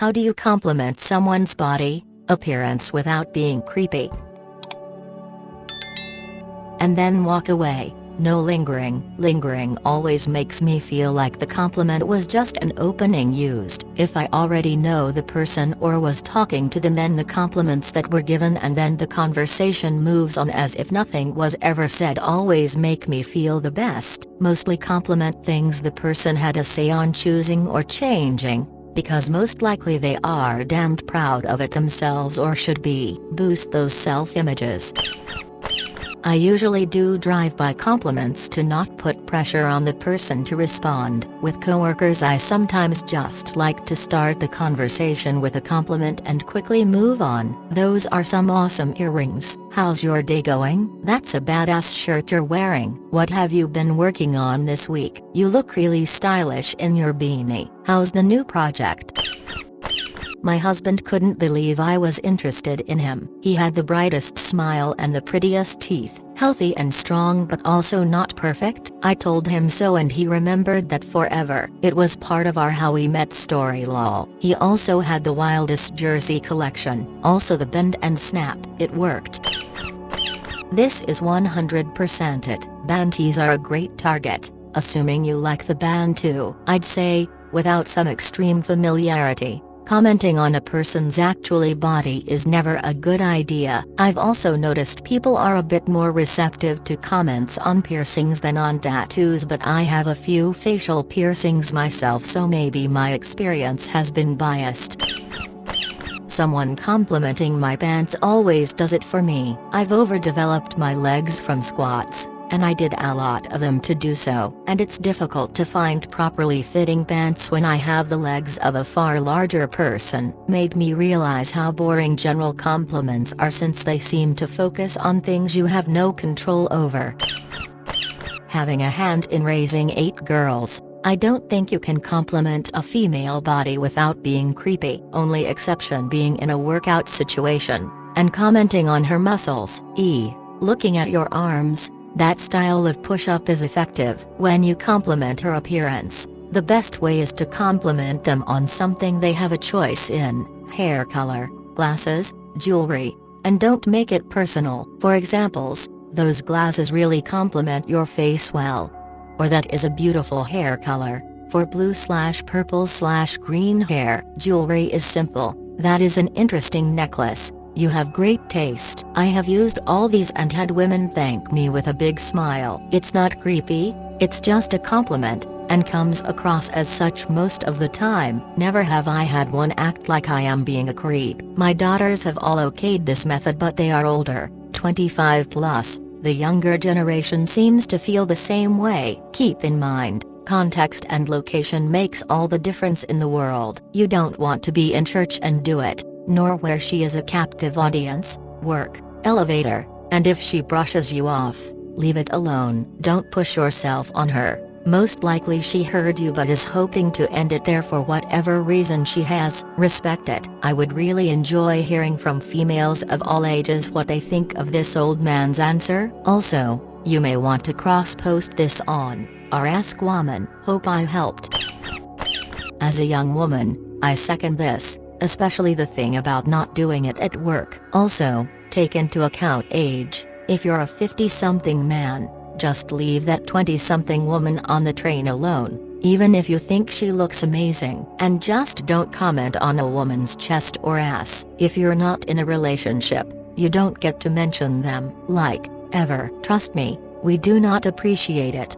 How do you compliment someone's body, appearance without being creepy? And then walk away. No lingering. Lingering always makes me feel like the compliment was just an opening used. If I already know the person or was talking to them, then the compliments that were given and then the conversation moves on as if nothing was ever said always make me feel the best. Mostly compliment things the person had a say on choosing or changing, because most likely they are damned proud of it themselves or should be. Boost those self-images. I usually do drive-by compliments to not put pressure on the person to respond. With coworkers, I sometimes just like to start the conversation with a compliment and quickly move on. Those are some awesome earrings. How's your day going? That's a badass shirt you're wearing. What have you been working on this week? You look really stylish in your beanie. How's the new project? My husband couldn't believe I was interested in him. He had the brightest smile and the prettiest teeth. Healthy and strong but also not perfect. I told him so and he remembered that forever. It was part of our how we met story lol. He also had the wildest jersey collection. Also the bend and snap. It worked. This is 100% it. Band tees are a great target, assuming you like the band too. I'd say, without some extreme familiarity, commenting on a person's actual body is never a good idea. I've also noticed people are a bit more receptive to comments on piercings than on tattoos, but I have a few facial piercings myself, so maybe my experience has been biased. Someone complimenting my pants always does it for me. I've overdeveloped my legs from squats, and I did a lot of them to do so. And it's difficult to find properly fitting pants when I have the legs of a far larger person. Made me realize how boring general compliments are, since they seem to focus on things you have no control over. Having a hand in raising 8 girls, I don't think you can compliment a female body without being creepy. Only exception being in a workout situation, and commenting on her muscles. Looking at your arms. That style of push-up is effective. When you compliment her appearance, the best way is to compliment them on something they have a choice in: hair color, glasses, jewelry, and don't make it personal. For examples, those glasses really complement your face well. Or that is a beautiful hair color, for blue/purple/green hair. Jewelry is simple, that is an interesting necklace. You have great taste. I have used all these and had women thank me with a big smile. It's not creepy, it's just a compliment, and comes across as such most of the time. Never have I had one act like I am being a creep. My daughters have all okayed this method, but they are older, 25 plus. The younger generation seems to feel the same way. Keep in mind, context and location makes all the difference in the world. You don't want to be in church and do it, nor where she is a captive audience, work, elevator, and if she brushes you off, leave it alone. Don't push yourself on her. Most likely she heard you but is hoping to end it there for whatever reason she has. Respect it. I would really enjoy hearing from females of all ages what they think of this old man's answer. Also, you may want to cross-post this on our Ask Woman. Hope I helped. As a young woman, I second this. Especially the thing about not doing it at work. Also, take into account age. If you're a 50-something man, just leave that 20-something woman on the train alone, even if you think she looks amazing. And just don't comment on a woman's chest or ass. If you're not in a relationship, you don't get to mention them, like, ever. Trust me, we do not appreciate it.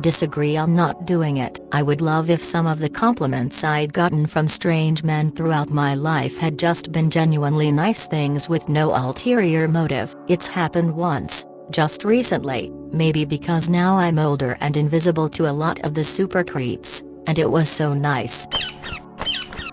Disagree on not doing it. I would love if some of the compliments I'd gotten from strange men throughout my life had just been genuinely nice things with no ulterior motive. It's happened once, just recently, maybe because now I'm older and invisible to a lot of the super creeps, and it was so nice.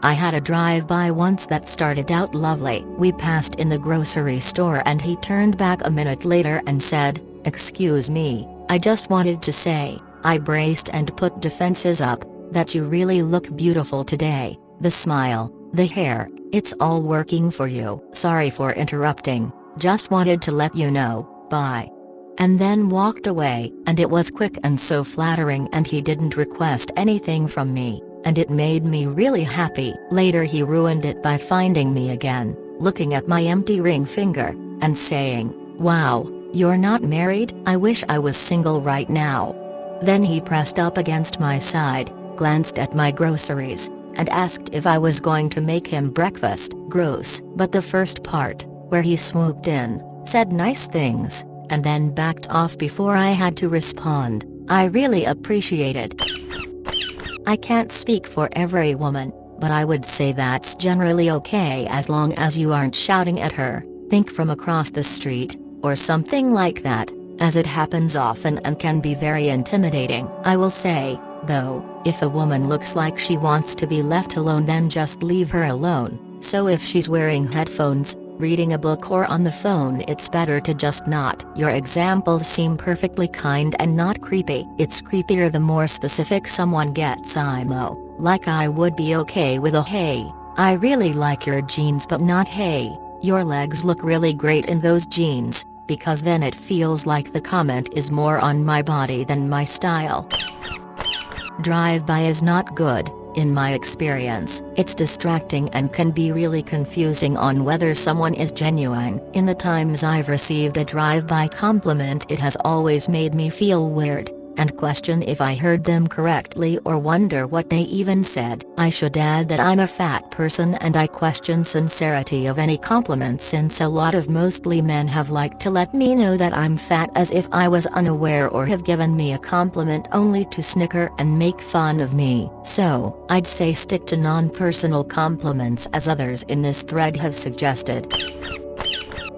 I had a drive-by once that started out lovely. We passed in the grocery store and he turned back a minute later and said, "Excuse me, I just wanted to say," I braced and put defenses up, "that you really look beautiful today. The smile, the hair, it's all working for you." "Sorry for interrupting, just wanted to let you know, bye." And then walked away, and it was quick and so flattering, and he didn't request anything from me. and it made me really happy. Later he ruined it by finding me again, looking at my empty ring finger, and saying, "Wow, you're not married? I wish I was single right now." Then he pressed up against my side, glanced at my groceries, and asked if I was going to make him breakfast. Gross. But the first part, where he swooped in, said nice things, and then backed off before I had to respond, I really appreciated. I can't speak for every woman, but I would say that's generally okay as long as you aren't shouting at her, think from across the street, or something like that, as it happens often and can be very intimidating. I will say, though, if a woman looks like she wants to be left alone, then just leave her alone. So if she's wearing headphones, reading a book or on the phone, it's better to just not. Your examples seem perfectly kind and not creepy. It's creepier the more specific someone gets. IMO, like I would be okay with a "Hey, I really like your jeans," but not "Hey, your legs look really great in those jeans," because then it feels like the comment is more on my body than my style. Drive-by is not good, in my experience. It's distracting and can be really confusing on whether someone is genuine. In the times I've received a drive-by compliment, it has always made me feel weird, and question if I heard them correctly or wonder what they even said. I should add that I'm a fat person and I question sincerity of any compliment, since a lot of mostly men have liked to let me know that I'm fat as if I was unaware, or have given me a compliment only to snicker and make fun of me. So, I'd say stick to non-personal compliments, as others in this thread have suggested.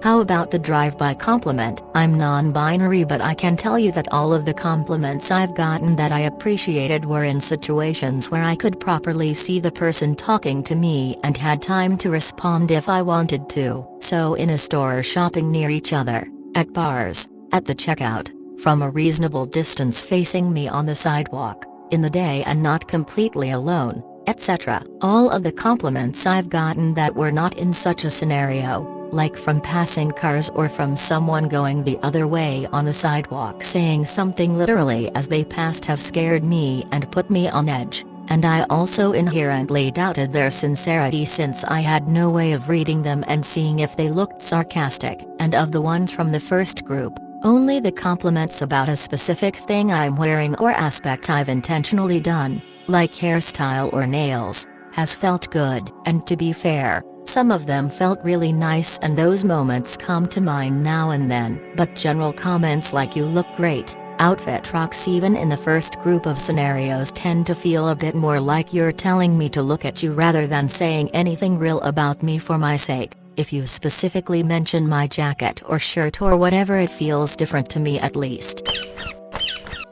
How about the drive-by compliment? I'm non-binary, but I can tell you that all of the compliments I've gotten that I appreciated were in situations where I could properly see the person talking to me and had time to respond if I wanted to. So in a store, shopping near each other, at bars, at the checkout, from a reasonable distance facing me on the sidewalk, in the day and not completely alone, etc. All of the compliments I've gotten that were not in such a scenario, like from passing cars or from someone going the other way on the sidewalk saying something literally as they passed, have scared me and put me on edge, and I also inherently doubted their sincerity since I had no way of reading them and seeing if they looked sarcastic. And of the ones from the first group, only the compliments about a specific thing I'm wearing or aspect I've intentionally done, like hairstyle or nails, has felt good. And to be fair, some of them felt really nice, and those moments come to mind now and then. But general comments like "you look great," outfit rocks, even in the first group of scenarios, tend to feel a bit more like you're telling me to look at you rather than saying anything real about me for my sake. If you specifically mention my jacket or shirt or whatever, it feels different to me at least.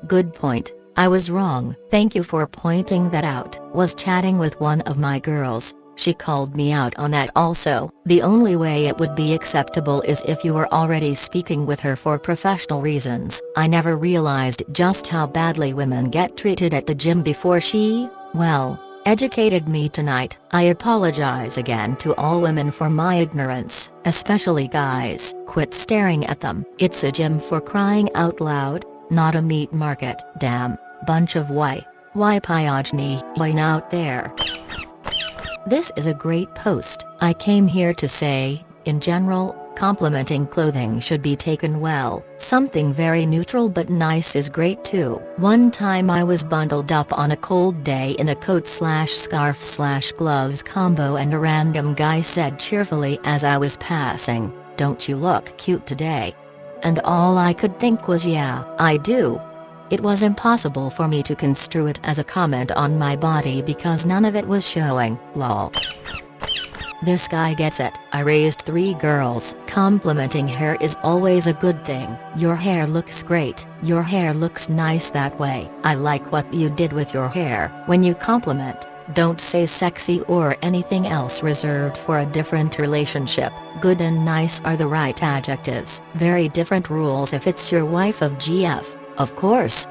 Good point. I was wrong. Thank you for pointing that out. Was chatting with one of my girls. She called me out on that also. The only way it would be acceptable is if you were already speaking with her for professional reasons. I never realized just how badly women get treated at the gym before she, well, educated me tonight. I apologize again to all women for my ignorance, especially guys. Quit staring at them. It's a gym, for crying out loud, not a meat market. Damn, bunch of why pyogeny out there. This is a great post. I came here to say, in general, complimenting clothing should be taken well. Something very neutral but nice is great too. One time I was bundled up on a cold day in a coat/scarf/gloves combo, and a random guy said cheerfully as I was passing, "Don't you look cute today?" And all I could think was, yeah, I do. It was impossible for me to construe it as a comment on my body because none of it was showing. Lol. This guy gets it. I raised 3 girls. Complimenting hair is always a good thing. Your hair looks great. Your hair looks nice that way. I like what you did with your hair. When you compliment, don't say sexy or anything else reserved for a different relationship. Good and nice are the right adjectives. Very different rules if it's your wife of GF. Of course.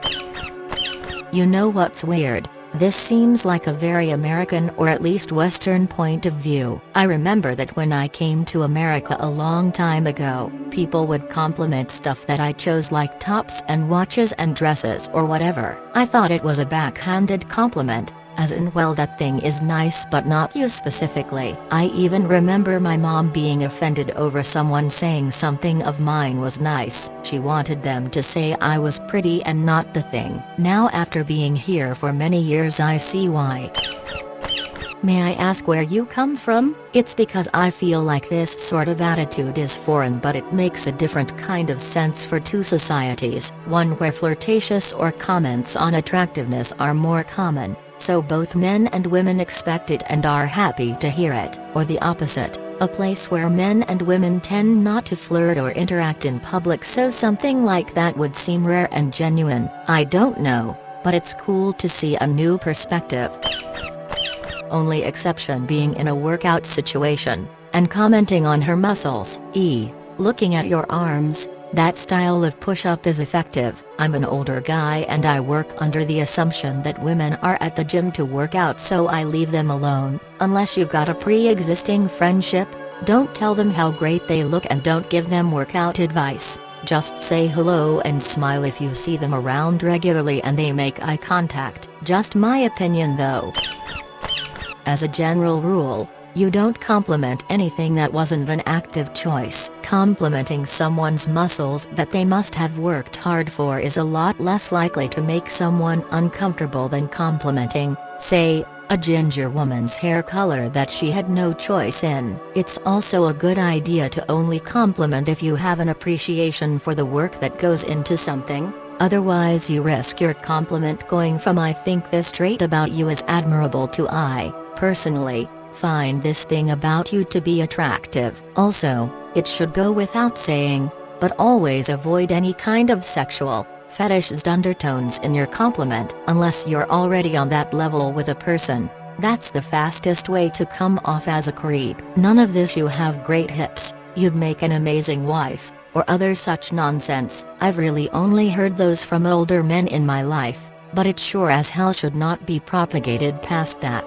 You know what's weird? This seems like a very American or at least Western point of view. I remember that when I came to America a long time ago, people would compliment stuff that I chose, like tops and watches and dresses or whatever. I thought it was a backhanded compliment, As in, well, that thing is nice but not you specifically. I even remember my mom being offended over someone saying something of mine was nice. She wanted them to say I was pretty and not the thing. Now after being here for many years I see why. May I ask where you come from? It's because I feel like this sort of attitude is foreign, but it makes a different kind of sense for two societies, one where flirtatious or comments on attractiveness are more common, so both men and women expect it and are happy to hear it, or the opposite, a place where men and women tend not to flirt or interact in public, so something like that would seem rare and genuine. I don't know, but it's cool to see a new perspective. Only exception being in a workout situation, and commenting on her muscles, looking at your arms. That style of push-up is effective. I'm an older guy and I work under the assumption that women are at the gym to work out, so I leave them alone. Unless you've got a pre-existing friendship, don't tell them how great they look and don't give them workout advice. Just say hello and smile if you see them around regularly and they make eye contact. Just my opinion though. As a general rule, you don't compliment anything that wasn't an active choice. Complimenting someone's muscles that they must have worked hard for is a lot less likely to make someone uncomfortable than complimenting, say, a ginger woman's hair color that she had no choice in. It's also a good idea to only compliment if you have an appreciation for the work that goes into something. Otherwise you risk your compliment going from "I think this trait about you is admirable" to "I, personally, find this thing about you to be attractive." Also, it should go without saying, but always avoid any kind of sexual, fetishized undertones in your compliment, unless you're already on that level with a person. That's the fastest way to come off as a creep. None of this "you have great hips, you'd make an amazing wife," or other such nonsense. I've really only heard those from older men in my life, but it sure as hell should not be propagated past that.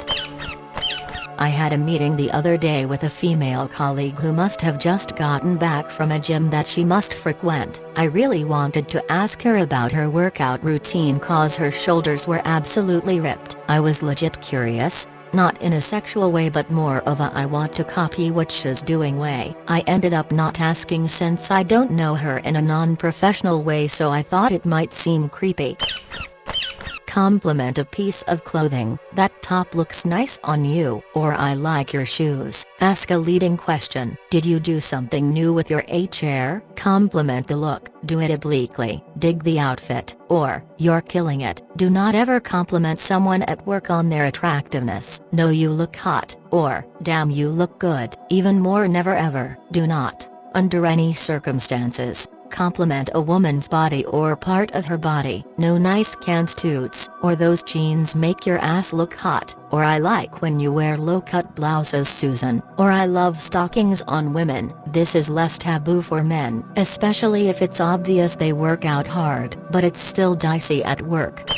I had a meeting the other day with a female colleague who must have just gotten back from a gym that she must frequent. I really wanted to ask her about her workout routine cause her shoulders were absolutely ripped. I was legit curious, not in a sexual way but more of a "I want to copy what she's doing" way. I ended up not asking since I don't know her in a non-professional way, so I thought it might seem creepy. Compliment a piece of clothing. "That top looks nice on you," or "I like your shoes." Ask a leading question. "Did you do something new with your hair?" Compliment the look. Do it obliquely. "Dig the outfit," or "You're killing it." Do not ever compliment someone at work on their attractiveness. "No, you look hot," or "Damn, you look good." Even more, never ever, do not, under any circumstances, compliment a woman's body or part of her body. "No, nice cans toots," or "Those jeans make your ass look hot," or "I like when you wear low-cut blouses, Susan," or "I love stockings on women." This is less taboo for men, especially if it's obvious they work out hard, but it's still dicey at work.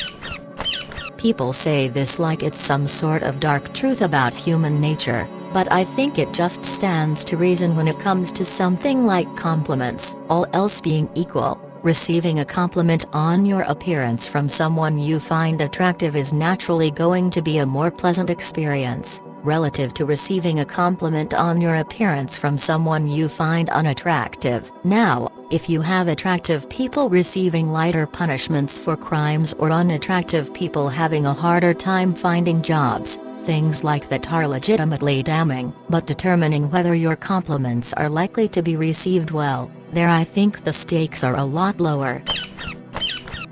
People say this like it's some sort of dark truth about human nature, but I think it just stands to reason when it comes to something like compliments. All else being equal, receiving a compliment on your appearance from someone you find attractive is naturally going to be a more pleasant experience, relative to receiving a compliment on your appearance from someone you find unattractive. Now, if you have attractive people receiving lighter punishments for crimes or unattractive people having a harder time finding jobs, things like that are legitimately damning. But determining whether your compliments are likely to be received well, there I think the stakes are a lot lower.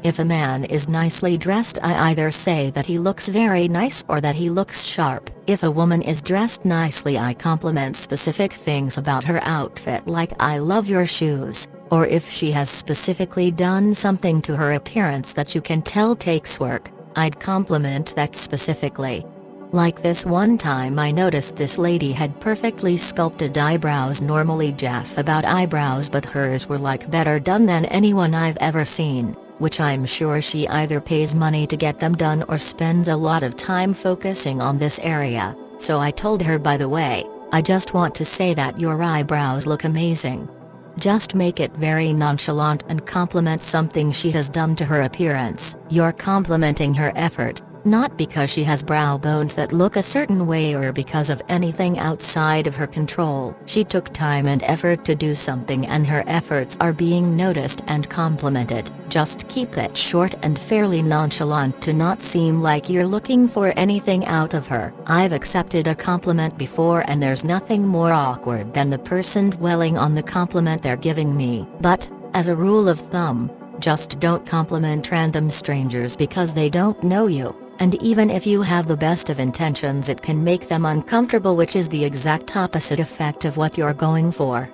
If a man is nicely dressed, I either say that he looks very nice or that he looks sharp. If a woman is dressed nicely, I compliment specific things about her outfit, like "I love your shoes," or if she has specifically done something to her appearance that you can tell takes work, I'd compliment that specifically. Like this one time I noticed this lady had perfectly sculpted eyebrows. Normally Jeff about eyebrows, but hers were like better done than anyone I've ever seen, which I'm sure she either pays money to get them done or spends a lot of time focusing on this area. So I told her, "By the way, I just want to say that your eyebrows look amazing." Just make it very nonchalant and compliment something she has done to her appearance. You're complimenting her effort, Not because she has brow bones that look a certain way or because of anything outside of her control. She took time and effort to do something and her efforts are being noticed and complimented. Just keep it short and fairly nonchalant to not seem like you're looking for anything out of her. I've accepted a compliment before and there's nothing more awkward than the person dwelling on the compliment they're giving me. But, as a rule of thumb, just don't compliment random strangers because they don't know you. And even if you have the best of intentions, it can make them uncomfortable, which is the exact opposite effect of what you're going for.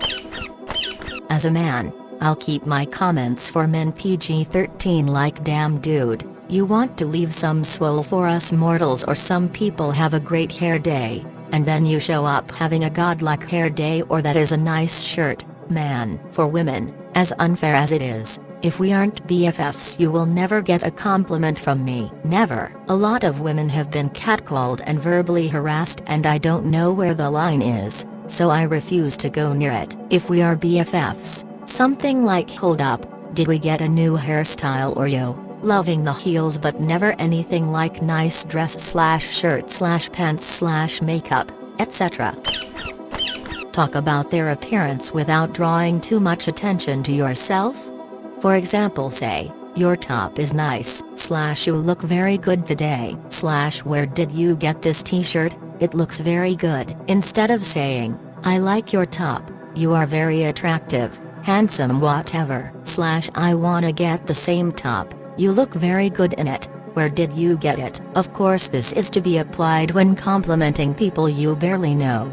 As a man, I'll keep my comments for men PG-13 like damn dude, you want to leave some swole for us mortals, or some people have a great hair day, and then you show up having a godlike hair day, or that is a nice shirt, man. For women, as unfair as it is, if we aren't BFFs you will never get a compliment from me. Never. A lot of women have been catcalled and verbally harassed and I don't know where the line is, so I refuse to go near it. If we are BFFs, something like hold up, did we get a new hairstyle, or yo, loving the heels, but never anything like nice dress/shirt/pants/makeup, etc. Talk about their appearance without drawing too much attention to yourself. For example, say, your top is nice, / you look very good today, / where did you get this t-shirt, it looks very good. Instead of saying, I like your top, you are very attractive, handsome, whatever, / I wanna get the same top, you look very good in it, where did you get it? Of course this is to be applied when complimenting people you barely know.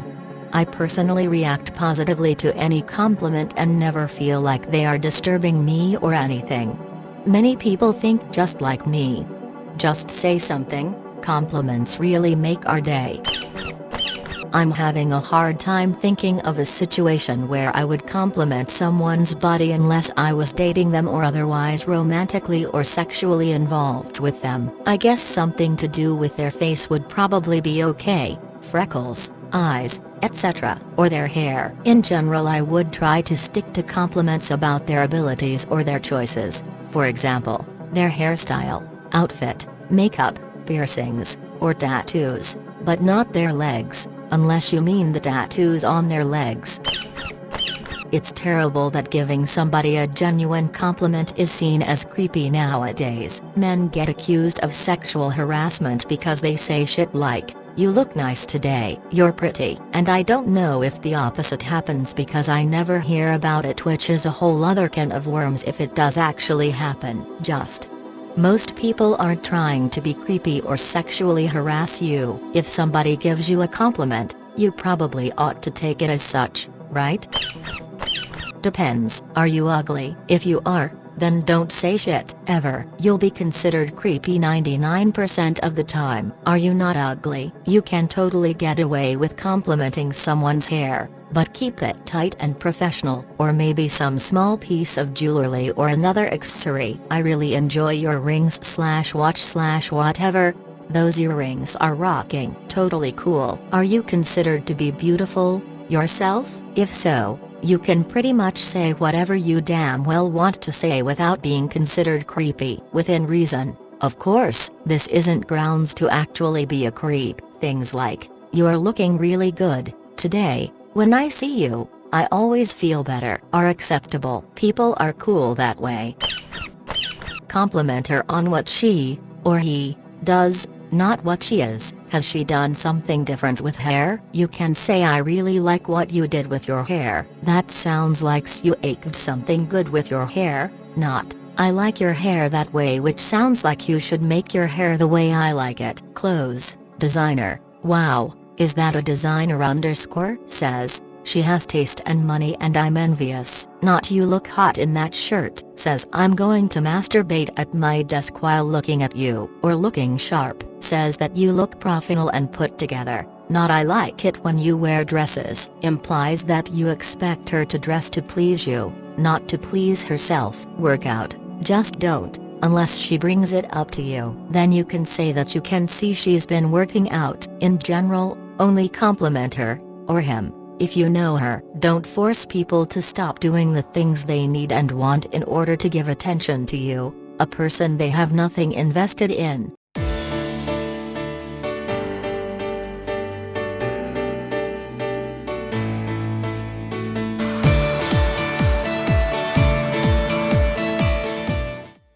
I personally react positively to any compliment and never feel like they are disturbing me or anything. Many people think just like me. Just say something, compliments really make our day. I'm having a hard time thinking of a situation where I would compliment someone's body unless I was dating them or otherwise romantically or sexually involved with them. I guess something to do with their face would probably be okay, freckles, eyes, etc., or their hair. In general, I would try to stick to compliments about their abilities or their choices, for example, their hairstyle, outfit, makeup, piercings, or tattoos, but not their legs, unless you mean the tattoos on their legs. It's terrible that giving somebody a genuine compliment is seen as creepy nowadays. Men get accused of sexual harassment because they say shit like, you look nice today, you're pretty. And I don't know if the opposite happens because I never hear about it, which is a whole other can of worms if it does actually happen. Most people aren't trying to be creepy or sexually harass you. If somebody gives you a compliment, you probably ought to take it as such, right? Depends. Are you ugly? If you are, then don't say shit, ever. You'll be considered creepy 99% of the time. Are you not ugly? You can totally get away with complimenting someone's hair, but keep it tight and professional. Or maybe some small piece of jewelry or another accessory. I really enjoy your rings / watch / whatever. Those earrings are rocking. Totally cool. Are you considered to be beautiful, yourself? If so, you can pretty much say whatever you damn well want to say without being considered creepy. Within reason, of course. This isn't grounds to actually be a creep. Things like, you're looking really good today, when I see you, I always feel better, are acceptable. People are cool that way. Compliment her on what she, or he, does, not what she is. Has she done something different with hair? You can say, I really like what you did with your hair. That sounds like you aced something good with your hair, not, I like your hair that way, which sounds like you should make your hair the way I like it. Clothes, designer, wow, is that a designer _ says, she has taste and money and I'm envious. Not, you look hot in that shirt. Says, I'm going to masturbate at my desk while looking at you. Or looking sharp. Says that you look professional and put together. Not, I like it when you wear dresses. Implies that you expect her to dress to please you, not to please herself. Workout, just don't, unless she brings it up to you. Then you can say that you can see she's been working out. In general, only compliment her, or him, if you know her. Don't force people to stop doing the things they need and want in order to give attention to you, a person they have nothing invested in.